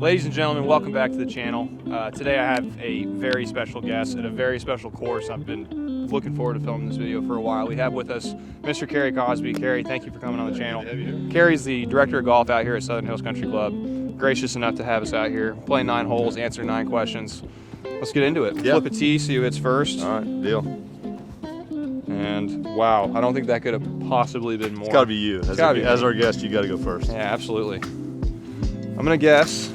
Ladies and gentlemen, welcome back to the channel. Today I have a very special guest at a very special course. I've been looking forward to filming this video for a while. We have with us Mr. Cary Cozby. Cary, thank you for coming on the channel. Cary's the director of golf out here at Southern Hills Country Club. Gracious enough to have us out here, play 9 holes, answer 9 questions. Let's get into it. Yep. Flip a tee, see who hits first. All right, deal. And wow, I don't think that could have possibly been more. It's got to be you. As our guest, you got to go first. Yeah, absolutely. I'm gonna guess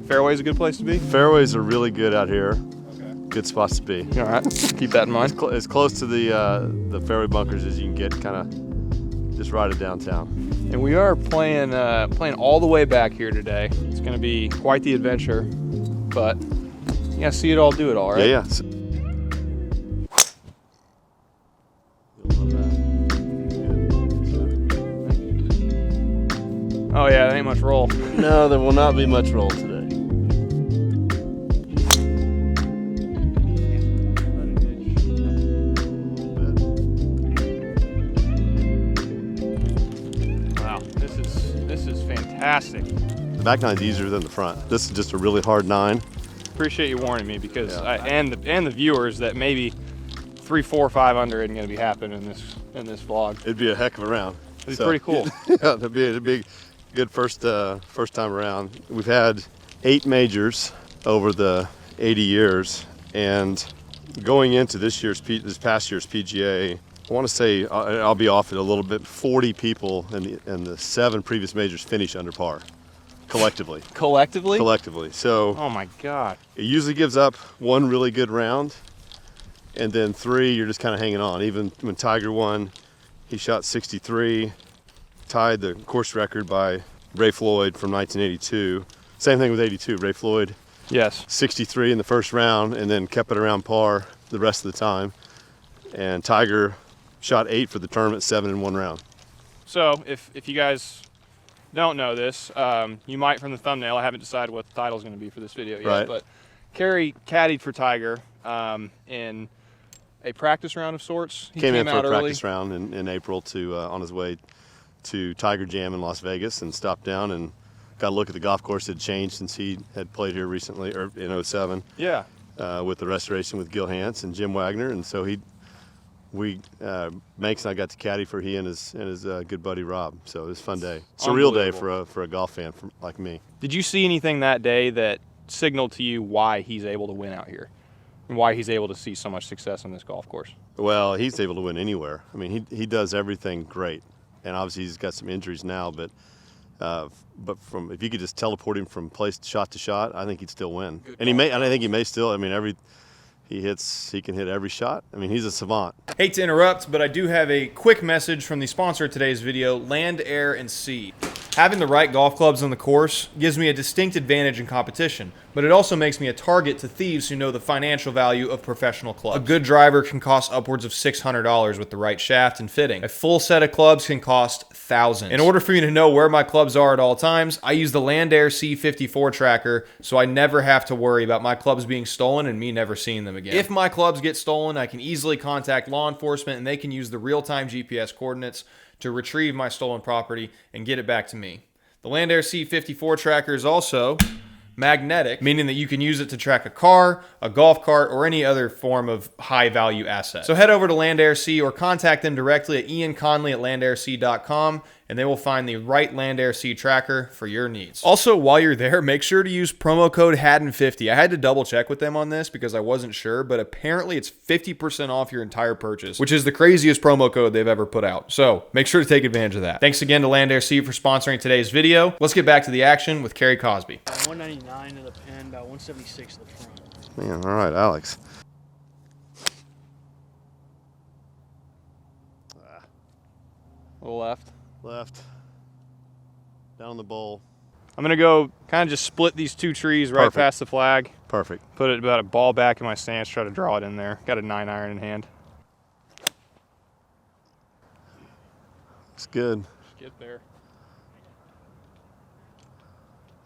fairway's a good place to be. Fairways are really good out here. Okay. Good spots to be. All right, keep that in mind. As close to the fairway bunkers as you can get, kind of just right at downtown. And we are playing all the way back here today. It's gonna be quite the adventure, but you gotta see it all, do it all, right? Yeah, yeah. Oh yeah, that ain't much roll. No, there will not be much roll today. Wow, this is fantastic. The back nine's easier than the front. This is just a really hard 9. Appreciate you warning me because yeah. and the viewers that maybe 3, 4, 5 under isn't gonna be happening in this vlog. It'd be a heck of a round. It'd be pretty cool. Yeah, it'd be good first time around. We've had 8 majors over the 80 years, and going into this past year's PGA, I want to say I'll be off it a little bit. 40 people in the 7 previous majors finished under par, collectively. Collectively? Collectively. So. Oh my God. It usually gives up 1 really good round, and then 3 you're just kind of hanging on. Even when Tiger won, he shot 63. Tied the course record by Ray Floyd from 1982. Same thing with 82. Ray Floyd, yes, 63 in the first round, and then kept it around par the rest of the time. And Tiger shot 8 for the tournament, 7 in 1 round. So if you guys don't know this, you might from the thumbnail. I haven't decided what the title is going to be for this video yet, right. But Cary caddied for Tiger in a practice round of sorts. He came in for a practice round in April to on his way to Tiger Jam in Las Vegas, and stopped down and got a look at the golf course. It had changed since he had played here recently, or in 07. Yeah. With the restoration with Gil Hance and Jim Wagner, and so Manx and I got to caddy for he and his good buddy Rob. So it was a fun day. It's a real day for a golf fan like me. Did you see anything that day that signaled to you why he's able to win out here, and why he's able to see so much success on this golf course? Well, he's able to win anywhere. I mean, he does everything great. And obviously he's got some injuries now, but if you could just teleport him from shot to shot, I think he'd still win. And I think he may still. I mean, he can hit every shot. I mean, he's a savant. Hate to interrupt, but I do have a quick message from the sponsor of today's video, Land, Air, and Sea. Having the right golf clubs on the course gives me a distinct advantage in competition, but it also makes me a target to thieves who know the financial value of professional clubs. A good driver can cost upwards of $600 with the right shaft and fitting. A full set of clubs can cost thousands. In order for me to know where my clubs are at all times, I use the Land Air C54 tracker, so I never have to worry about my clubs being stolen and me never seeing them again. If my clubs get stolen, I can easily contact law enforcement, and they can use the real-time GPS coordinates to retrieve my stolen property and get it back to me. The Land Air C54 tracker is also magnetic, meaning that you can use it to track a car, a golf cart, or any other form of high-value asset. So head over to Land Air C or contact them directly at ianconley@landairc.com, and they will find the right Land Air C tracker for your needs. Also, while you're there, make sure to use promo code HADDEN50. I had to double check with them on this because I wasn't sure, but apparently it's 50% off your entire purchase, which is the craziest promo code they've ever put out. So make sure to take advantage of that. Thanks again to Land Air C for sponsoring today's video. Let's get back to the action with Cary Cozby. 199 to the pin, about 176 to the front. Man, all right, Alex. A little left. Left. Down the bowl. I'm gonna go kind of just split these 2 trees right past the flag. Perfect. Put it about a ball back in my stance, try to draw it in there. Got a 9-iron in hand. It's good. Just get there.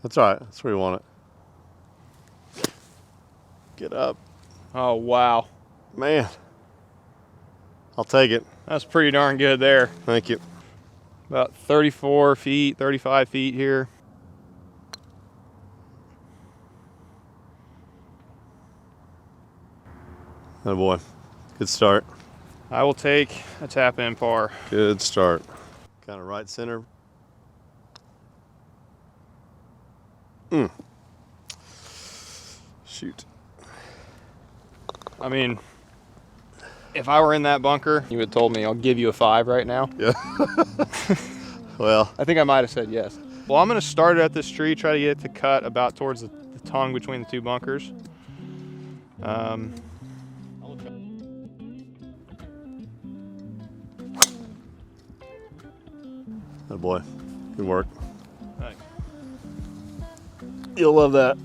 That's all right. That's where you want it. Get up. Oh, wow. Man. I'll take it. That's pretty darn good there. Thank you. About 34 feet, 35 feet here. Oh boy, good start. I will take a tap in par. Good start. Kind of right center. Shoot. I mean, if I were in that bunker, you would have told me I'll give you a 5 right now. Yeah. Well, I think I might have said yes. Well, I'm going to start it at this tree, try to get it to cut about towards the tongue between the two bunkers. oh boy, good work. Thanks. You'll love that.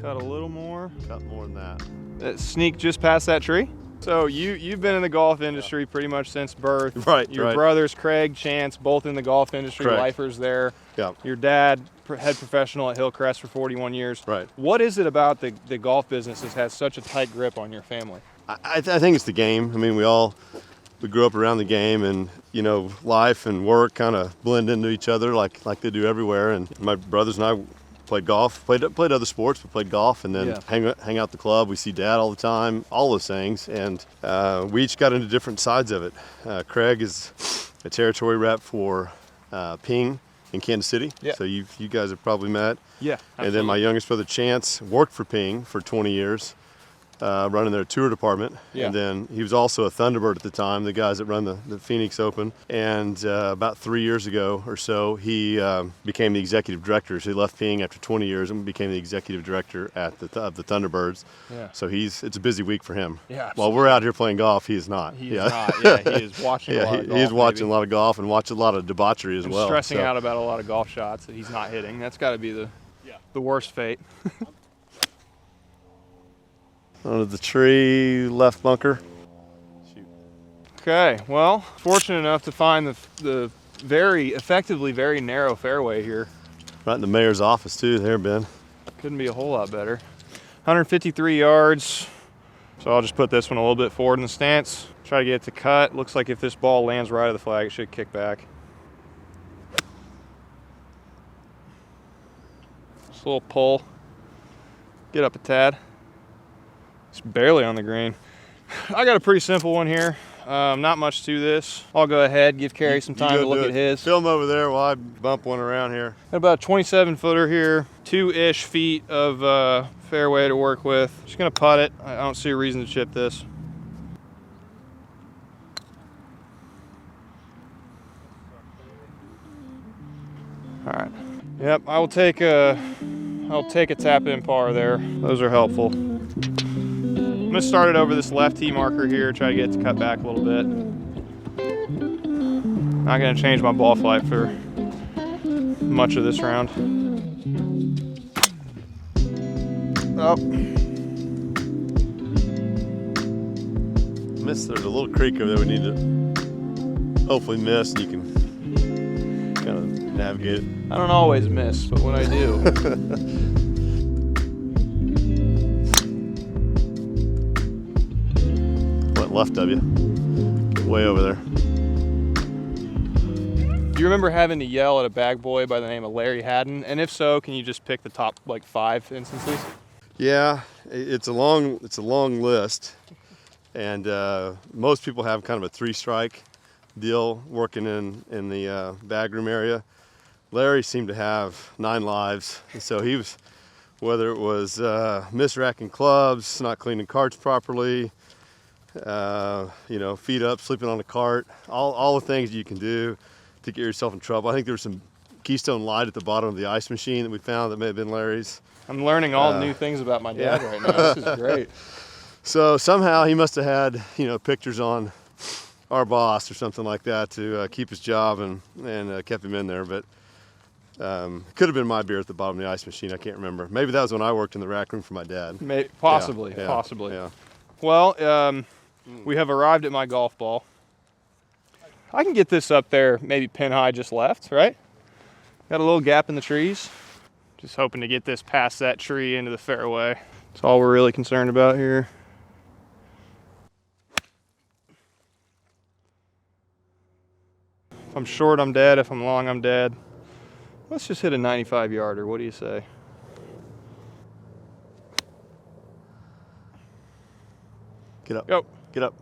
Cut a little more. Cut more than that. Sneak just past that tree. So you've been in the golf industry pretty much since birth. Right. Your right. brothers, Craig, Chance, both in the golf industry, Correct. lifers there. Yeah. Your dad, head professional at Hillcrest for 41 years. Right. What is it about the golf business that has such a tight grip on your family? I think it's the game. I mean, we grew up around the game, and you know, life and work kind of blend into each other like they do everywhere. And my brothers and I played golf, played other sports, but played golf, and then Yeah. hang out at the club. We see Dad all the time, all those things, and we each got into different sides of it. Craig is a territory rep for Ping in Kansas City, Yeah. so you guys have probably met. Yeah. And then my youngest brother Chance worked for Ping for 20 years. Running their tour department, Yeah. and then he was also a Thunderbird at the time, the guys that run the Phoenix Open. And about 3 years ago or so, he became the executive director. So he left Ping after 20 years and became the executive director at the Thunderbirds. Yeah. So it's a busy week for him. Yeah, While we're out here playing golf, he is not. He is not. Yeah, he is watching a lot of golf. He's watching maybe. a lot of golf and watching a lot of debauchery as And well. stressing So- out about a lot of golf shots that he's not hitting. That's got to be the worst fate. Under the tree, left bunker. Shoot. Okay, well, fortunate enough to find the effectively very narrow fairway here. Right in the mayor's office too, there, Ben. Couldn't be a whole lot better. 153 yards. So I'll just put this one a little bit forward in the stance. Try to get it to cut. Looks like if this ball lands right of the flag, it should kick back. Just a little pull. Get up a tad. It's barely on the green. I got a pretty simple one here. Not much to this. I'll go ahead, give Cary some time to look at his. Film over there while I bump one around here. Got about a 27 footer here, 2-ish feet of fairway to work with. Just gonna putt it. I don't see a reason to chip this. All right. Yep, I'll take a tap in par there. Those are helpful. I'm gonna start it over this left tee marker here, try to get it to cut back a little bit. Not gonna change my ball flight for much of this round. Oh. Miss, there's a little creek over there we need to hopefully miss, and you can kind of navigate it. I don't always miss, but when I do. Went left of you. Get way over there. Do you remember having to yell at a bag boy by the name of Larry Haddon? And if so, can you just pick the top like 5 instances? Yeah, it's a long list, and most people have kind of a 3-strike deal working in the bag room area. Larry seemed to have 9 lives, and so he was, whether it was misracking clubs, not cleaning carts properly, feet up, sleeping on the cart, all the things you can do to get yourself in trouble. I think there was some Keystone Light at the bottom of the ice machine that we found that may have been Larry's. I'm learning all new things about my dad right now. This is great. So somehow he must have had, pictures on our boss or something like that to keep his job and kept him in there. But could have been my beer at the bottom of the ice machine. I can't remember. Maybe that was when I worked in the rack room for my dad. Possibly. Yeah. Well, we have arrived at my golf ball. I can get this up there, maybe pin high just left, right? Got a little gap in the trees. Just hoping to get this past that tree into the fairway. That's all we're really concerned about here. If I'm short, I'm dead. If I'm long, I'm dead. Let's just hit a 95 yarder. What do you say? Get up. Go. Get up.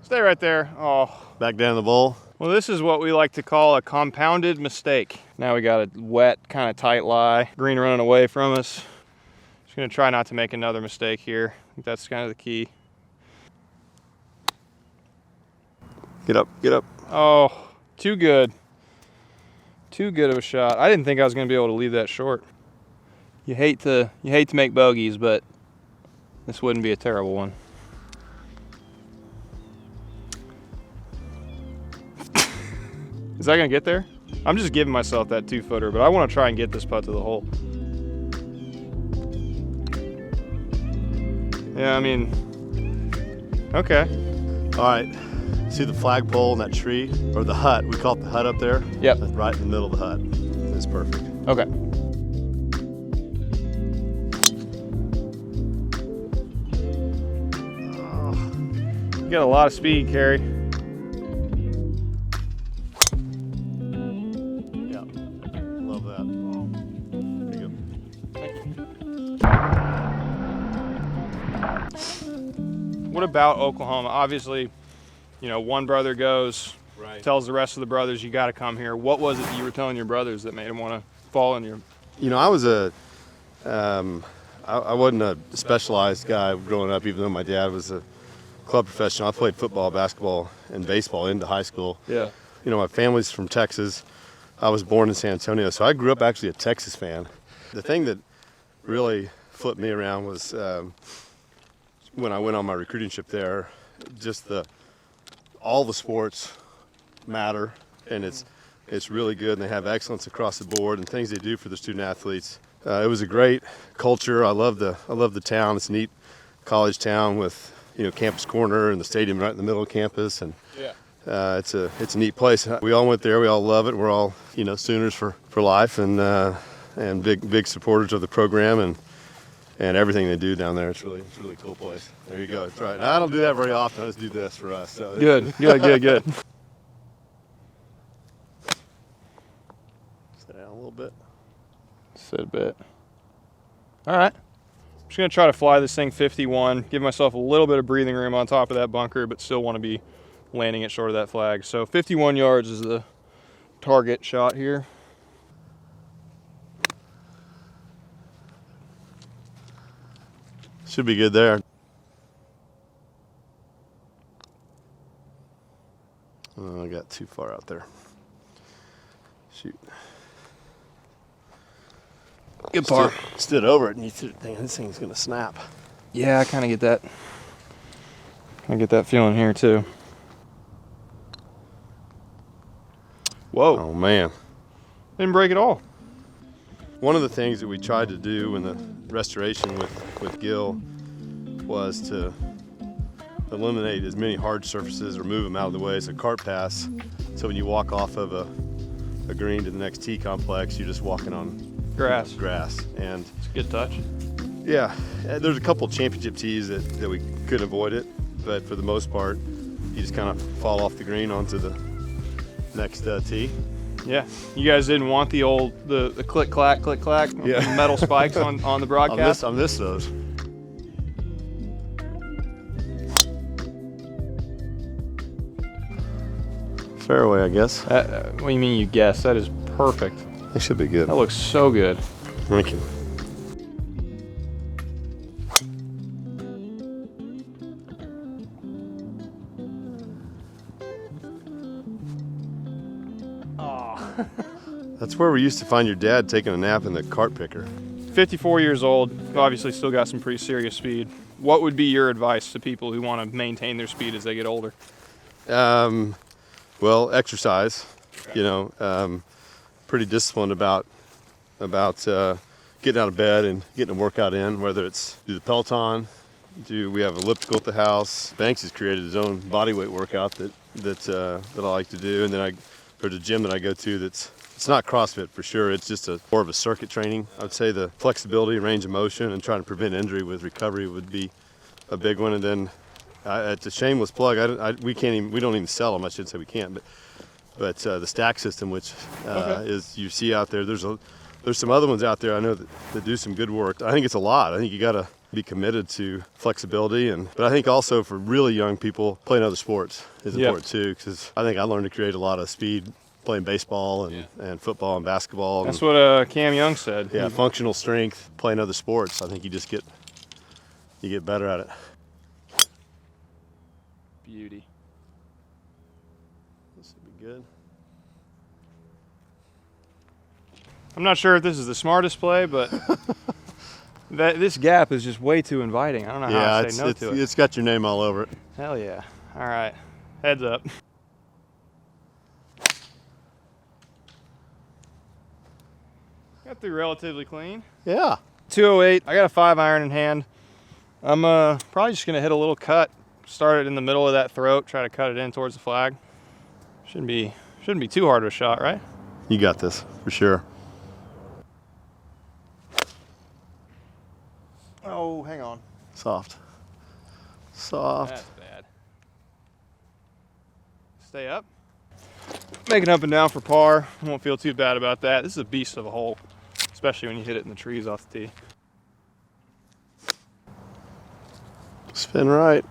Stay right there. Oh. Back down the bowl. Well, this is what we like to call a compounded mistake. Now we got a wet, kind of tight lie. Green running away from us. Just gonna try not to make another mistake here. I think that's kind of the key. Get up. Get up. Oh, too good. Too good of a shot. I didn't think I was gonna be able to leave that short. You hate to make bogeys, but this wouldn't be a terrible one. Is that gonna get there? I'm just giving myself that 2-footer, but I want to try and get this putt to the hole. Yeah, I mean, okay. All right. See the flagpole in that tree, or the hut? We call it the hut up there. Yep. That's right in the middle of the hut. It's perfect. Okay. You got a lot of speed, Cary. Yeah. Love that. There you go. What about Oklahoma? Obviously, you know, one brother goes, Right. tells the rest of the brothers, you got to come here. What was it that you were telling your brothers that made them want to fall in your... You know, I was I wasn't a specialized guy growing up, even though my dad was a club professional. I played football, basketball, and baseball into high school. Yeah. You know, my family's from Texas. I was born in San Antonio, so I grew up actually a Texas fan. The thing that really flipped me around was when I went on my recruiting trip there, just all the sports matter, and it's really good, and they have excellence across the board and things they do for the student athletes. It was a great culture. I love the town. It's a neat college town with, you know, Campus Corner and the stadium right in the middle of campus, and Yeah. it's a neat place. We all went there. We all love it. We're all, you know, Sooners for life, and big supporters of the program and everything they do down there. It's really a cool place. There you go. That's right. I don't do that very often. I just do this for us. So Good. Good. Sit down a little bit. Sit a bit. All right. I'm just going to try to fly this thing 51, give myself a little bit of breathing room on top of that bunker, but still want to be landing it short of that flag. So 51 yards is the target shot here. Should be good there. Oh, I got too far out there. Shoot. Good par. Stood over it and you threw it, thinking this thing's gonna snap. Yeah, I kind of get that. I get that feeling here too. Whoa. Oh man. Didn't break at all. One of the things that we tried to do in the restoration with Gil was to eliminate as many hard surfaces or move them out of the way as a cart pass. So when you walk off of a green to the next tee complex, you're just walking on Grass. Grass. And It's a good touch. yeah, there's a couple championship tees that we could avoid it, but for the most part, you just kind of fall off the green onto the next tee. Yeah. You guys didn't want the old the click clack Yeah. metal spikes on the broadcast. I miss those. Fairway, I guess. What do you mean you guess? That is perfect. They should be good. That looks so good. Thank you. Oh. That's where we used to find your dad taking a nap in the cart picker. 54 years old, obviously still got some pretty serious speed. What would be your advice to people who want to maintain their speed as they get older? Well, exercise. You know, pretty disciplined about getting out of bed and getting a workout in. Whether it's do the Peloton, we have elliptical at the house. Banks has created his own body weight workout that I like to do, and then there's a gym that I go to it's not CrossFit for sure. It's just more of a circuit training. I would say the flexibility, range of motion, and trying to prevent injury with recovery would be a big one. And then it's a shameless plug. We don't even sell them. I shouldn't say we can't, but But the stack system, which is you see out there, there's some other ones out there I know that do some good work. I think it's a lot. I think you got to be committed to flexibility, but I think also for really young people, playing other sports is important too, because I think I learned to create a lot of speed playing baseball and football and basketball. That's what Cam Young said. Yeah, functional strength, playing other sports. I think you get better at it. Beauty. This would be good. I'm not sure if this is the smartest play, but this gap is just way too inviting. I don't know how to say no to it. It's got your name all over it. Hell yeah. All right. Heads up. Got through relatively clean. Yeah. 208. I got a 5-iron in hand. I'm probably just going to hit a little cut. Start it in the middle of that throat. Try to cut it in towards the flag. Shouldn't be too hard of a shot, right? You got this, for sure. Oh, hang on. Soft. That's bad. Stay up. Making up and down for par. I won't feel too bad about that. This is a beast of a hole, especially when you hit it in the trees off the tee. Spin right.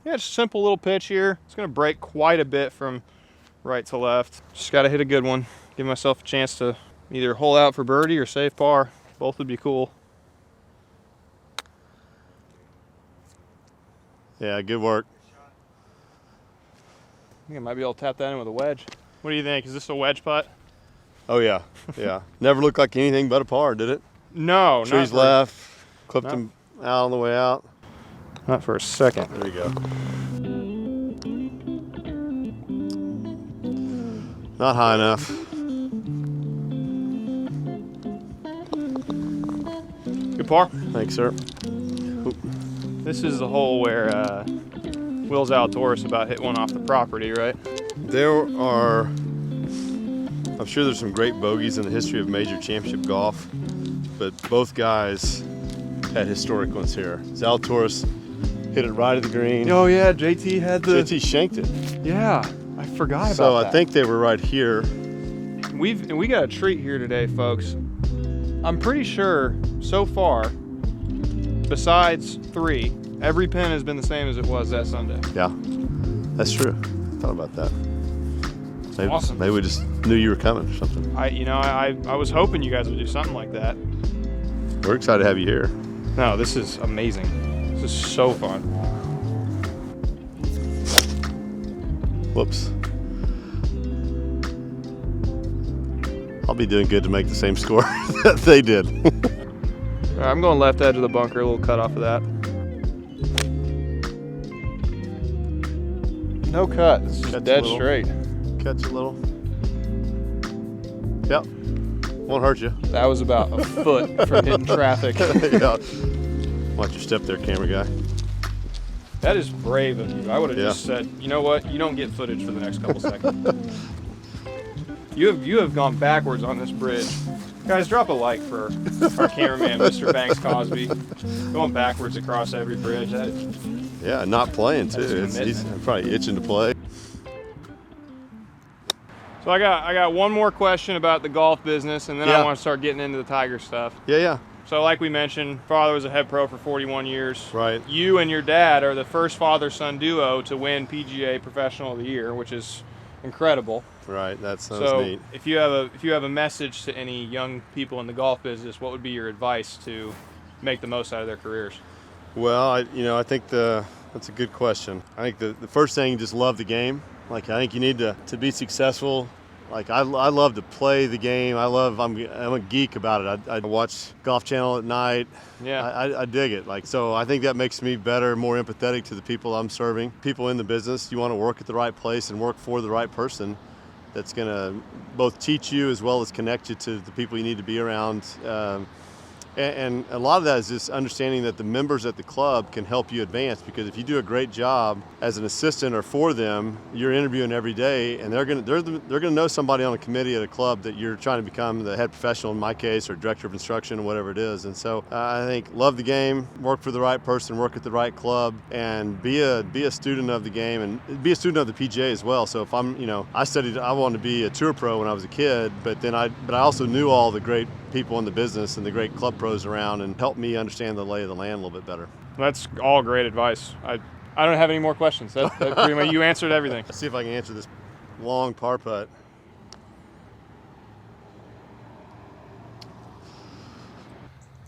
Yeah, just a simple little pitch here. It's going to break quite a bit from right to left. Just got to hit a good one. Give myself a chance to either hole out for birdie or save par. Both would be cool. Yeah, good work. I think I might be able to tap that in with a wedge. What do you think? Is this a wedge putt? Oh yeah, yeah. Never looked like anything but a par, did it? No, Trees left, clipped him out on the way out. Not for a second. There you go. Not high enough. Good par. Thanks, sir. This is the hole where Will's outdoors about hit one off the property, right? There are, I'm sure there's some great bogeys in the history of major championship golf, but both guys had historic ones here. Zalatoris hit it right at the green. Oh yeah, JT had the... JT shanked it. Yeah, I forgot about So that. I think they were right here. We got a treat here today, folks. I'm pretty sure so far, besides 3, every pin has been the same as it was that Sunday. Yeah, that's true. Thought about that. Maybe, Awesome. Maybe we just knew you were coming or something. I was hoping you guys would do something like that. We're excited to have you here. No, this is amazing. This is so fun. Whoops. I'll be doing good to make the same score that they did. All right, I'm going left edge of the bunker, a little cut off of that. No cut. It's just dead straight. Catch a little. Yep. Won't hurt you. That was about a foot from hitting traffic. Yeah. Watch your step there, camera guy. That is brave of you. I would have just said, you know what? You don't get footage for the next couple seconds. You have gone backwards on this bridge. Guys, drop a like for our cameraman, Mr. Banks Cozby. Going backwards across every bridge. Yeah, not playing too. That's He's probably itching to play. So I got one more question about the golf business, and then I want to start getting into the Tiger stuff. Yeah. So like we mentioned, father was a head pro for 41 years. Right. You and your dad are the first father-son duo to win PGA Professional of the Year, which is incredible. Right. That sounds neat. So if you have a message to any young people in the golf business, what would be your advice to make the most out of their careers? Well, I think that's a good question. I think the first thing, just love the game. Like, I think you need to be successful. Like, I love to play the game. I'm a geek about it. I watch Golf Channel at night. Yeah. I dig it. Like, so I think that makes me better, more empathetic to the people I'm serving. People in the business, you want to work at the right place and work for the right person that's going to both teach you as well as connect you to the people you need to be around. And a lot of that is just understanding that the members at the club can help you advance, because if you do a great job as an assistant or for them, you're interviewing every day, and they're gonna know somebody on a committee at a club that you're trying to become the head professional in my case, or director of instruction, or whatever it is. And so I think love the game, work for the right person, work at the right club, and be a student of the game, and be a student of the PGA as well. So if I wanted to be a tour pro when I was a kid, but I also knew all the great people in the business and the great club pros around, and helped me understand the lay of the land a little bit better. That's all great advice. I don't have any more questions. That pretty much, you answered everything. Let's see if I can answer this long par putt.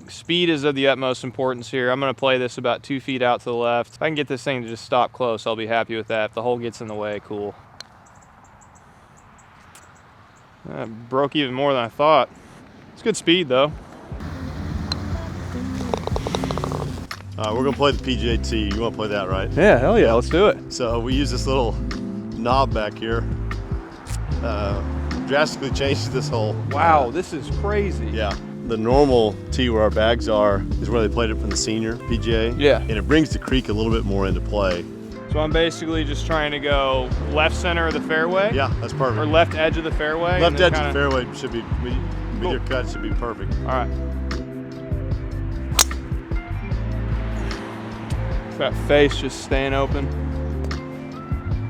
Speed is of the utmost importance here. I'm going to play this about 2 feet out to the left. If I can get this thing to just stop close, I'll be happy with that. If the hole gets in the way, cool. Broke even more than I thought. It's good speed though. We're gonna play the PGA tee. You wanna play that, right? Yeah, hell yeah, let's do it. So we use this little knob back here. Drastically changed this hole. Wow, this is crazy. Yeah. The normal tee where our bags are is where they played it from the senior PGA. Yeah. And it brings the creek a little bit more into play. So I'm basically just trying to go left center of the fairway? Yeah, that's perfect. Or left edge of the fairway? Left edge of the fairway should be, with your cut, should be perfect. All right. That face just staying open.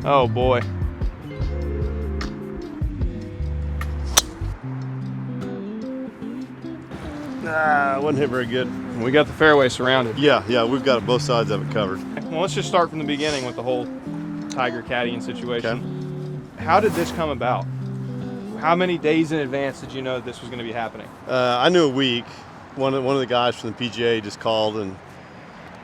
Oh boy. Nah, wasn't hit very good. We got the fairway surrounded. Yeah, we've got both sides of it covered. Well, let's just start from the beginning with the whole Tiger caddying situation. Okay. How did this come about? How many days in advance did you know that this was going to be happening? I knew a week. One of the guys from the PGA just called, and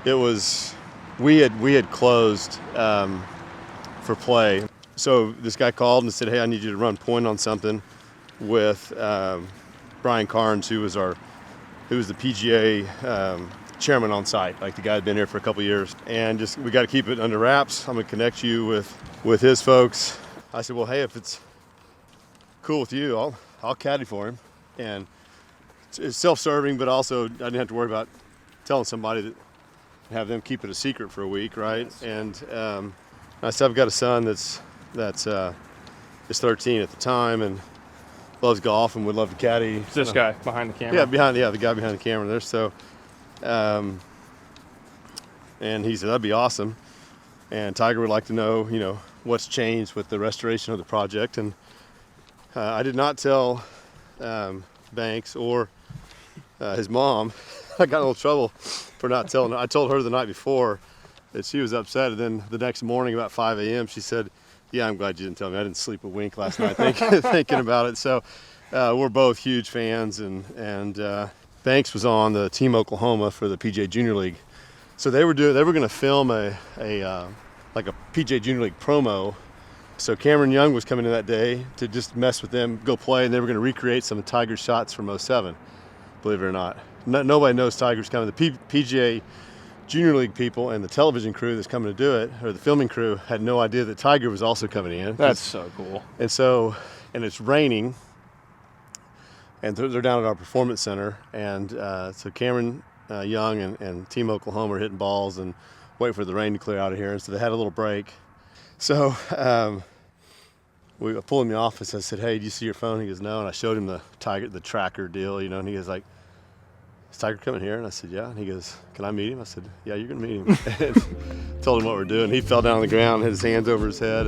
it was we had closed for play. So this guy called and said, "Hey, I need you to run point on something with Brian Carnes, who was the PGA chairman on site, like the guy had been here for a couple years, and just we got to keep it under wraps. I'm gonna connect you with his folks." I said, "Well, hey, if it's cool with you, I'll caddy for him." And it's self-serving, but also I didn't have to worry about telling somebody that have them keep it a secret for a week, right? Yes. And I said, I've got a son that's is 13 at the time and loves golf and would love to caddy. It's this guy behind the camera. Yeah, the guy behind the camera there. So, and he said that'd be awesome. And Tiger would like to know, what's changed with the restoration of the project. And I did not tell Banks or his mom. I got in a little trouble for not telling her. I told her the night before that she was upset, and then the next morning about 5 a.m. she said, "Yeah, I'm glad you didn't tell me. I didn't sleep a wink last night thinking about it." So we're both huge fans, and Banks was on the Team Oklahoma for the PGA Junior League. So they were going to film a PGA Junior League promo. So Cameron Young was coming in that day to just mess with them, go play, and they were going to recreate some of Tiger's shots from '07. Believe it or not, nobody knows Tiger's coming. The PGA Junior League people and the television crew that's coming to do it, or the filming crew, had no idea that Tiger was also coming in. That's so cool. And it's raining, and they're down at our performance center, and so Cameron Young and Team Oklahoma are hitting balls and waiting for the rain to clear out of here, and so they had a little break. So we pulled him in the office. I said, "Hey, do you see your phone?" He goes, "No." And I showed him the tracker deal, and he goes like, "Is Tiger coming here?" And I said, "Yeah." And he goes, "Can I meet him?" I said, "Yeah, you're gonna meet him." And told him what we're doing. He fell down on the ground, hit his hands over his head,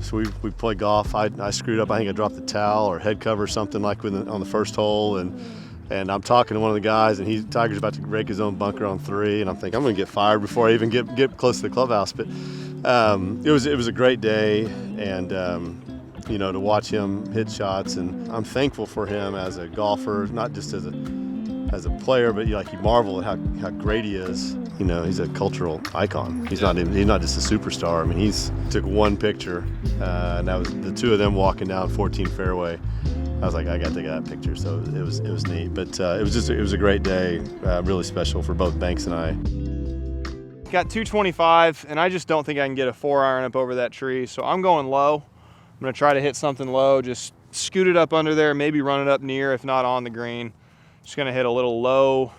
so we played golf. I screwed up. I think I dropped the towel or head cover or something like on the first hole, and I'm talking to one of the guys, and Tiger's about to rake his own bunker on 3, and I'm thinking I'm going to get fired before I even get close to the clubhouse. But it was a great day, and to watch him hit shots, and I'm thankful for him as a golfer, not just as a player, but you marvel at how great he is. He's a cultural icon. He's not just a superstar. I mean, he's took one picture, and that was the two of them walking down 14 fairway. I was like, I got to take that picture, so it was neat. But it was a great day, really special for both Banks and I. Got 225, and I just don't think I can get a 4-iron up over that tree, so I'm going low. I'm going to try to hit something low, just scoot it up under there, maybe run it up near, if not on the green. Just gonna hit a little low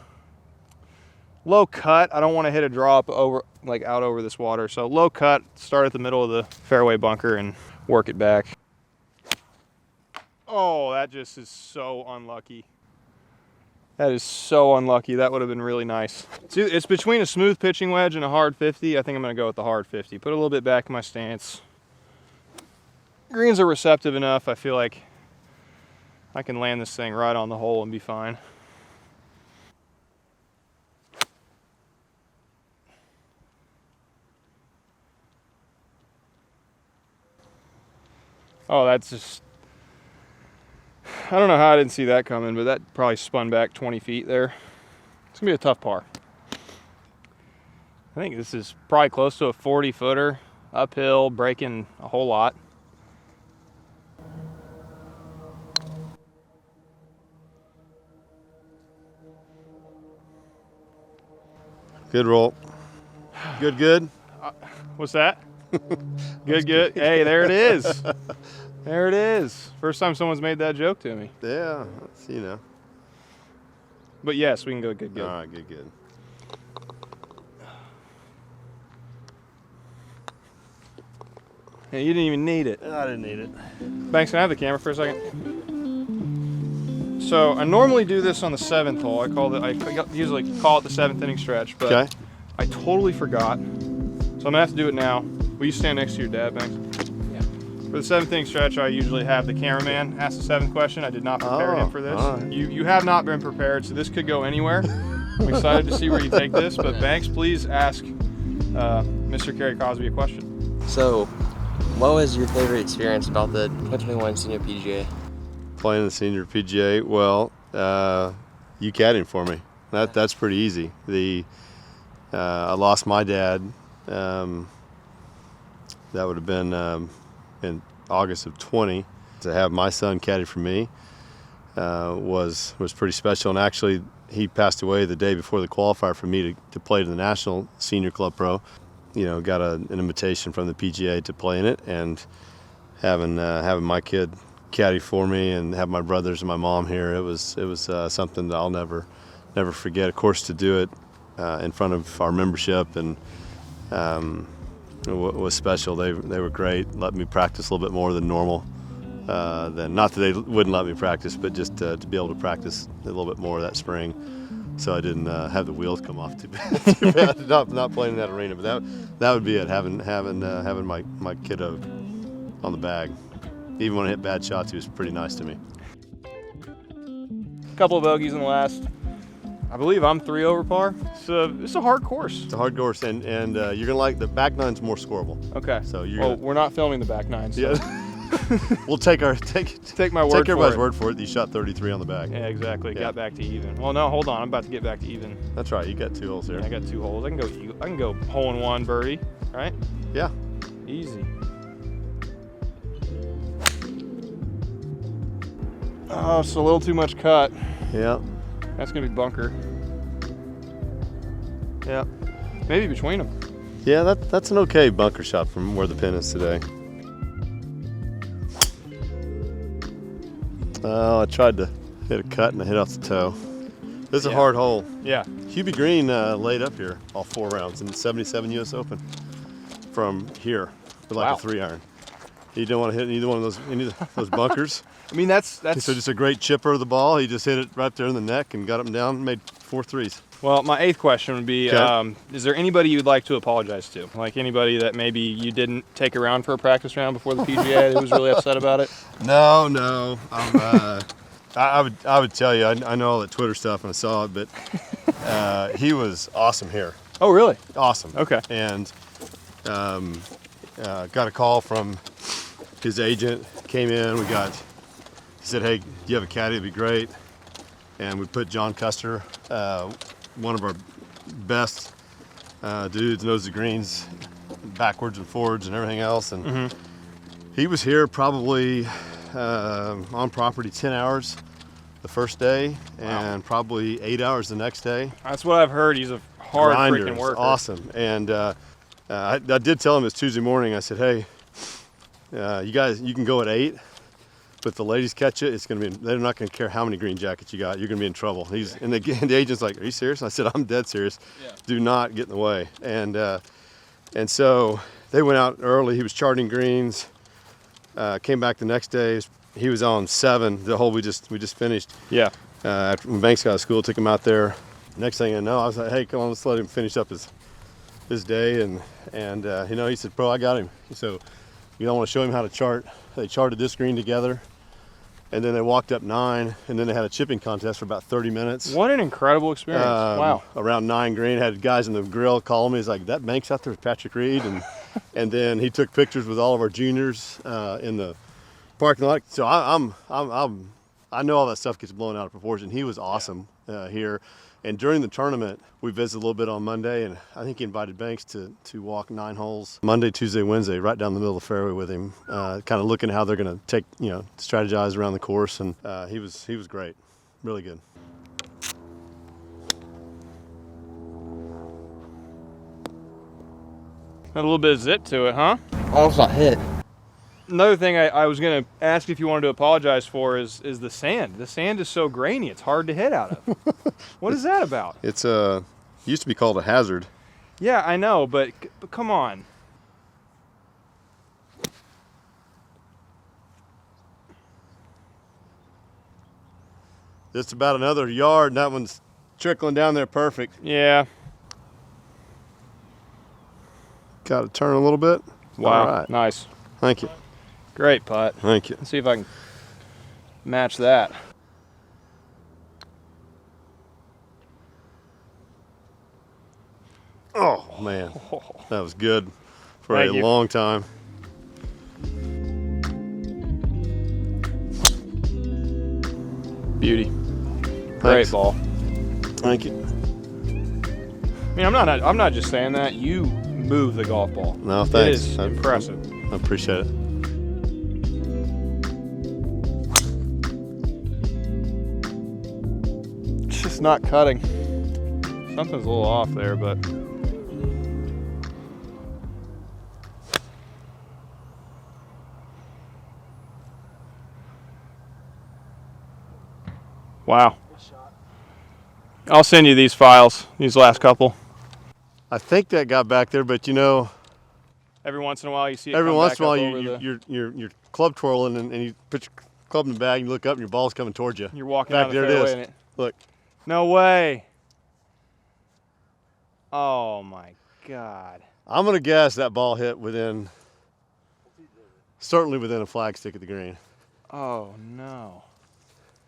cut. I don't want to hit a drop over, like out over this water. So low cut, start at the middle of the fairway bunker and work it back. Oh, that just is so unlucky. That is so unlucky. That would have been really nice. It's between a smooth pitching wedge and a hard 50. I think I'm gonna go with the hard 50. Put a little bit back in my stance. Greens are receptive enough. I feel like I can land this thing right on the hole and be fine. Oh, that's just, I don't know how I didn't see that coming, but that probably spun back 20 feet there. It's gonna be a tough par. I think this is probably close to a 40-footer, uphill, breaking a whole lot. Good roll. Good. What's that? Good. Hey, there it is. There it is. First time someone's made that joke to me. Yeah, that's, you know. But yes, we can go good. All right, good. Yeah, you didn't even need it. I didn't need it. Banks, can I have the camera for a second? So I normally do this on the 7th hole. I usually call it the 7th inning stretch, but Okay. I totally forgot. So I'm gonna have to do it now. Will you stand next to your dad, Banks? Yeah. For the 7th inning stretch, I usually have the cameraman ask the 7th question. I did not prepare him for this. all right. You have not been prepared, so this could go anywhere. I'm excited to see where you take this, but Banks, please ask Mr. Cary Cozby a question. So, what was your favorite experience about the 2021 Senior PGA? Playing the senior PGA, well, you caddying for me. That's pretty easy. I lost my dad. That would have been in August of 20. To have my son caddy for me was pretty special. And actually, he passed away the day before the qualifier for me to play to the National Senior Club Pro. You know, got an invitation from the PGA to play in it, and having my kid caddy for me and have my brothers and my mom here, it was something that I'll never forget. Of course, to do it in front of our membership and it was special. They were great. Let me practice a little bit more than normal. Not that they wouldn't let me practice, but just to be able to practice a little bit more that spring, so I didn't have the wheels come off too bad. Not playing in that arena, but that would be it. Having my kiddo on the bag. Even when I hit bad shots, he was pretty nice to me. Couple of bogeys in the last. I believe I'm 3 over par. It's a hard course. It's a hard course, and you're gonna like the back nine's more scoreable. Okay. So we're not filming the back nine. So. Yeah. We'll take my word Take everybody's for it. word for it. You shot 33 on the back. Yeah, exactly. Yeah. Got back to even. Well, no, hold on. I'm about to get back to even. That's right. You got 2 holes here. I got 2 holes. I can go hole in one birdie, right? Yeah. Easy. Oh, it's a little too much cut. Yeah. That's gonna be bunker. Yeah. Maybe between them. Yeah. That's an okay bunker shot from where the pin is today. Oh, I tried to hit a cut and I hit off the toe. This is a hard hole. Yeah. Hubie Green laid up here all 4 rounds in the 77 U.S. Open from here with like Wow. a 3-iron. He didn't want to hit any of those bunkers. I mean, that's. So just a great chipper of the ball. He just hit it right there in the neck and got him down and made 4 threes. Well, my 8th question would be, Okay. is there anybody you'd like to apologize to? Like anybody that maybe you didn't take around for a practice round before the PGA that was really upset about it? No. I would tell you, I know all that Twitter stuff and I saw it, but he was awesome here. Oh, really? Awesome. Okay. And got a call from his agent, came in, he said, hey, do you have a caddy? It'd be great. And we put John Custer, one of our best dudes, knows the greens backwards and forwards and everything else. And he was here probably on property 10 hours the first day and probably 8 hours the next day. That's what I've heard. He's a hard Grinder, freaking it's worker. awesome. And I did tell him it's Tuesday morning. I said, hey, you guys, you can go at 8. But the ladies catch it, it's gonna be. They're not gonna care how many green jackets you got. You're gonna be in trouble. And the agent's like, "Are you serious?" I said, "I'm dead serious. Yeah. Do not get in the way." And so they went out early. He was charting greens. Came back the next day. He was on 7. The hole we just finished. Yeah. After when Banks got out of school, took him out there. Next thing I know, I was like, "Hey, come on, let's let him finish up his day." And you know, he said, "Bro, I got him." So you don't want to show him how to chart. They charted this green together, and then they walked up 9, and then they had a chipping contest for about 30 minutes. What an incredible experience. Wow. Around 9 green, had guys in the grill call me. He's like, "That Banks out there with Patrick Reed," and then he took pictures with all of our juniors in the parking lot. So I know all that stuff gets blown out of proportion. He was awesome here. And during the tournament, we visited a little bit on Monday, and I think he invited Banks to walk 9 holes Monday, Tuesday, Wednesday, right down the middle of the fairway with him, kind of looking at how they're going to take, strategize around the course. And he was great, really good. Had a little bit of zip to it, huh? Almost not hit. Another thing I was going to ask if you wanted to apologize for is the sand. The sand is so grainy, it's hard to hit out of. What is that about? It's used to be called a hazard. Yeah, I know, but come on. Just about another yard, and that one's trickling down there perfect. Yeah. Got to turn a little bit. Wow, All right. Nice. Thank you. Great putt. Thank you. Let's see if I can match that. Oh, man. That was good for Thank a you. long time. Beauty. Thanks. Great ball. Thank you. I mean, I'm not just saying that. You move the golf ball. No, thanks. It is impressive. I appreciate it. It's just not cutting. Something's a little off there, but. Wow. I'll send you these files, these last couple. I think that got back there, but Every once in a while you see it every come once back in a while up over the- you're club twirling and you put your club in the bag and you look up and your ball's coming towards you. You're walking Back down the there it fairway is. and it. Look, No way. Oh my God. I'm gonna guess that ball hit certainly within a flag stick at the green. Oh no.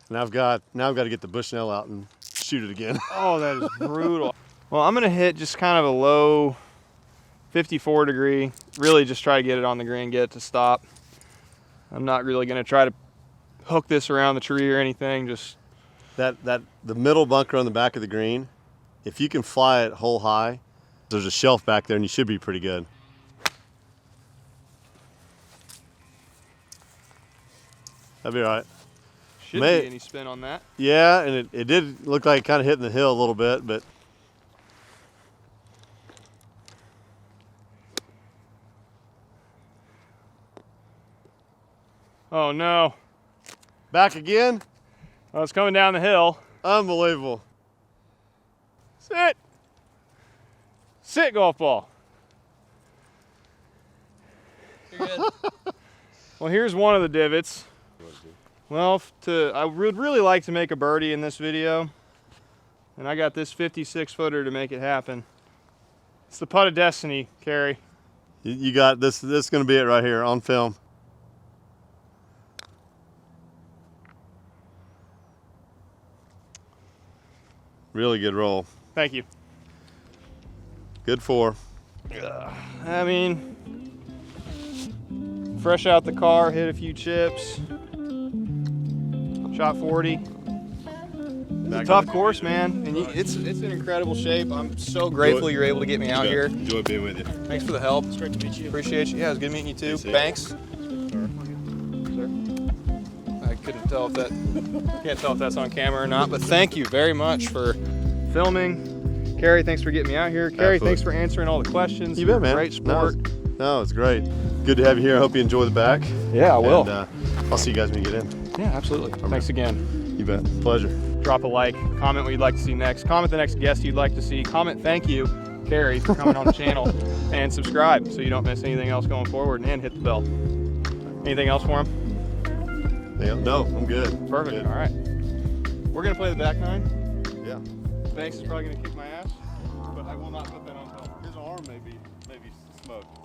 And I've got to get the Bushnell out and shoot it again. Oh, that is brutal. Well, I'm gonna hit just kind of a low 54 degree. Really just try to get it on the green, get it to stop. I'm not really gonna try to hook this around the tree or anything. Just the middle bunker on the back of the green, if you can fly it hole high, there's a shelf back there and you should be pretty good. That'd be all right. shouldn't be any spin on that. Yeah, and it did look like it kind of hitting the hill a little bit, but Oh no. back again. Oh, it's coming down the hill. Unbelievable. Sit. Sit, golf ball. You're good. Well, here's one of the divots. Well, I would really like to make a birdie in this video, and I got this 56-footer to make it happen. It's the putt of destiny, Cary. You got this. This is going to be it right here on film. Really good roll. Thank you. Good 4. I mean, fresh out the car, hit a few chips, shot 40. It's a tough course, man, and it's in incredible shape. I'm so grateful you're able to get me out here. Enjoy being with you. Thanks for the help. It's great to meet you. Appreciate you. Yeah, it was good meeting you too. See you. Thanks. Sir. I couldn't tell if can't tell if that's on camera or not, but thank you very much for filming. Cary, thanks for getting me out here. Cary, Absolutely. thanks for answering all the questions. You bet, man. Great sport. No, it's great. good to have you here. I hope you enjoy the back. Yeah, I will. And, I'll see you guys when you get in. Yeah, absolutely. Thanks again. You bet. Pleasure. Drop a like, comment what you'd like to see next, comment the next guest you'd like to see, comment thank you, Cary, for coming on the channel, and subscribe so you don't miss anything else going forward, and hit the bell. Anything else for him? No, I'm good. Perfect. Good. All right. We're going to play the back nine. Yeah. Banks is probably going to kick my ass, but I will not put that on film. His arm may be smoked.